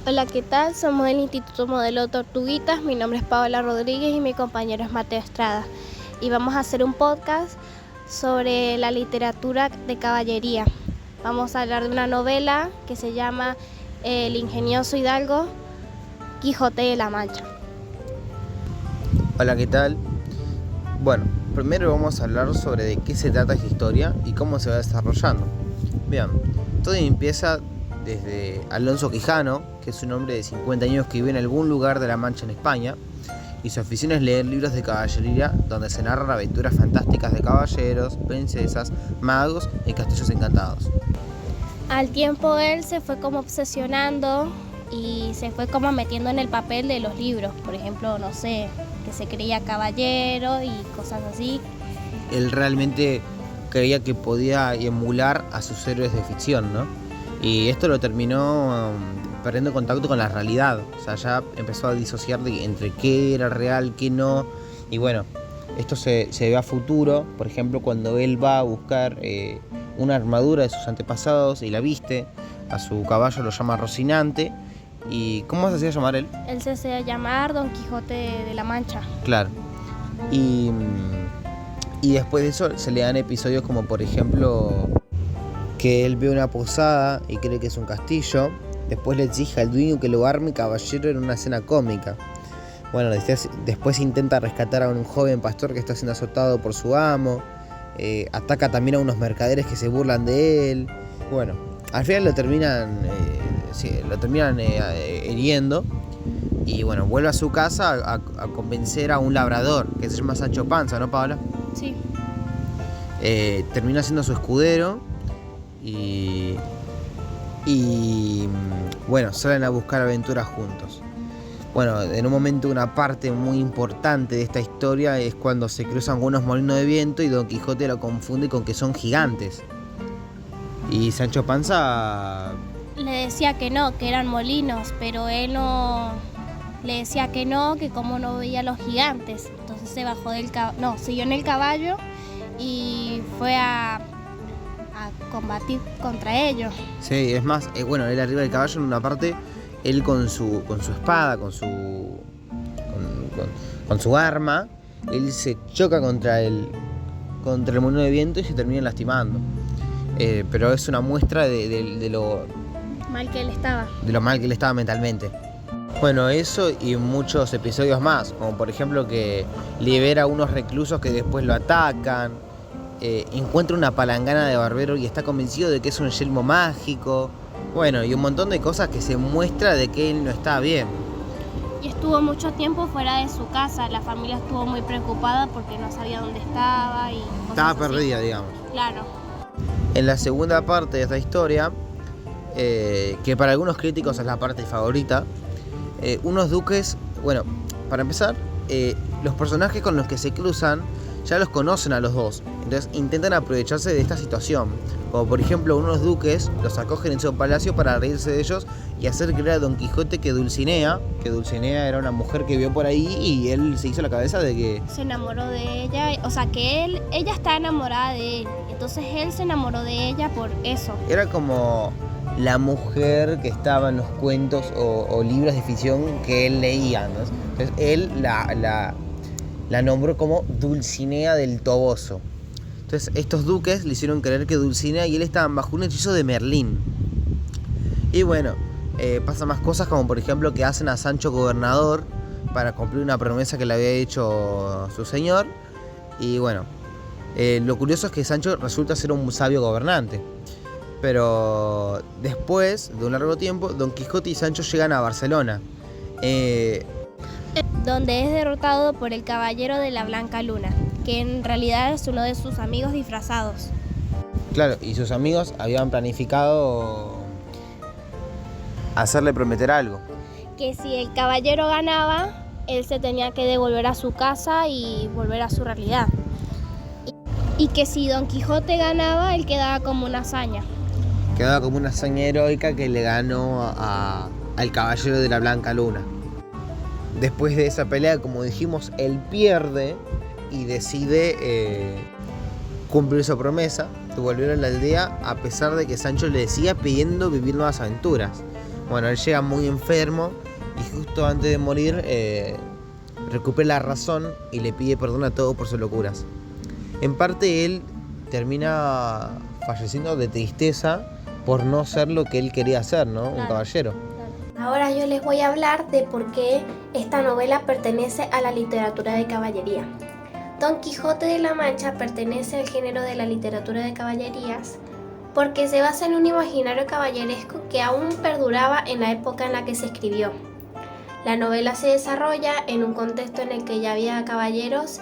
Hola, ¿qué tal? Somos del Instituto Modelo Tortuguitas. Mi nombre es Paola Rodríguez y mi compañero es Mateo Estrada. Y vamos a hacer un podcast sobre la literatura de caballería. Vamos a hablar de una novela que se llama El ingenioso hidalgo Quijote de la Mancha. Hola, ¿qué tal? Bueno, primero vamos a hablar sobre de qué se trata esta historia y cómo se va desarrollando. Bien, todo empieza desde Alonso Quijano, que es un hombre de 50 años que vive en algún lugar de la Mancha en España, y su afición es leer libros de caballería donde se narran aventuras fantásticas de caballeros, princesas, magos y castillos encantados. Al tiempo él se fue como obsesionando y se fue como metiendo en el papel de los libros. Por ejemplo, no sé, que se creía caballero y cosas así. Él realmente creía que podía emular a sus héroes de ficción, ¿no? Y esto lo terminó perdiendo contacto con la realidad. O sea, ya empezó a disociar entre qué era real, qué no. Y bueno, esto se ve a futuro. Por ejemplo, cuando él va a buscar una armadura de sus antepasados y la viste, a su caballo lo llama Rocinante. ¿Y cómo se hacía llamar él? Él se hacía llamar Don Quijote de la Mancha. Claro. Y después de eso se le dan episodios como, por ejemplo, que él ve una posada y cree que es un castillo. Después le exige al dueño que lo arme caballero en una escena cómica. Bueno, después intenta rescatar a un joven pastor que está siendo azotado por su amo. Ataca también a unos mercaderes que se burlan de él. Bueno, al final lo terminan hiriendo. Y bueno, vuelve a su casa a convencer a un labrador que se llama Sancho Panza, ¿no, Paola? Sí. Termina siendo su escudero. Y bueno, salen a buscar aventuras juntos. Bueno, en un momento una parte muy importante de esta historia es cuando se cruzan con unos molinos de viento y Don Quijote lo confunde con que son gigantes. Y Sancho Panza Le decía que no, que eran molinos, pero él no... Le decía que no, que como no veía los gigantes. Entonces se bajó del caballo, no, siguió en el caballo y fue a combatir contra ellos. Sí, es más, bueno, él arriba del caballo en una parte, él con su espada, con su arma, él se choca contra el molino de viento y se termina lastimando. Pero es una muestra de lo Mal que él estaba. De lo mal que él estaba mentalmente. Bueno, eso y muchos episodios más, como por ejemplo que libera a unos reclusos que después lo atacan. Encuentra una palangana de barbero y está convencido de que es un yelmo mágico. Bueno, y un montón de cosas que se muestra de que él no está bien. Y estuvo mucho tiempo fuera de su casa. La familia estuvo muy preocupada porque no sabía dónde estaba y cosas Estaba así. perdida, digamos. Claro. En la segunda parte de esta historia, que para algunos críticos es la parte favorita, unos duques, bueno, para empezar, los personajes con los que se cruzan ya los conocen a los dos, entonces intentan aprovecharse de esta situación. Como por ejemplo, unos duques los acogen en su palacio para reírse de ellos y hacer creer a Don Quijote que Dulcinea era una mujer que vio por ahí y él se hizo la cabeza de que Se enamoró de ella, o sea que ella está enamorada de él. Entonces él se enamoró de ella por eso. era como la mujer que estaba en los cuentos o libros de ficción que él leía, ¿no? Entonces él la nombró como Dulcinea del Toboso. Entonces estos duques le hicieron creer que Dulcinea y él estaban bajo un hechizo de Merlín. Y bueno, pasan más cosas, como por ejemplo que hacen a Sancho gobernador para cumplir una promesa que le había hecho su señor. Y bueno, lo curioso es que Sancho resulta ser un sabio gobernante. Pero después de un largo tiempo, Don Quijote y Sancho llegan a Barcelona, Donde es derrotado por el caballero de la Blanca Luna, que en realidad es uno de sus amigos disfrazados. Claro, y sus amigos habían planificado hacerle prometer algo. Que si el caballero ganaba, él se tenía que devolver a su casa y volver a su realidad. Y que si Don Quijote ganaba, él quedaba como una hazaña. Quedaba como una hazaña heroica que le ganó al caballero de la Blanca Luna. Después de esa pelea, como dijimos, él pierde y decide cumplir su promesa de volver a la aldea, a pesar de que Sancho le siga pidiendo vivir nuevas aventuras. Bueno, él llega muy enfermo y justo antes de morir recupera la razón y le pide perdón a todos por sus locuras. En parte él termina falleciendo de tristeza por no ser lo que él quería ser, ¿no? Claro. Un caballero. Ahora yo les voy a hablar de por qué esta novela pertenece a la literatura de caballería. Don Quijote de la Mancha pertenece al género de la literatura de caballerías porque se basa en un imaginario caballeresco que aún perduraba en la época en la que se escribió. La novela se desarrolla en un contexto en el que ya había caballeros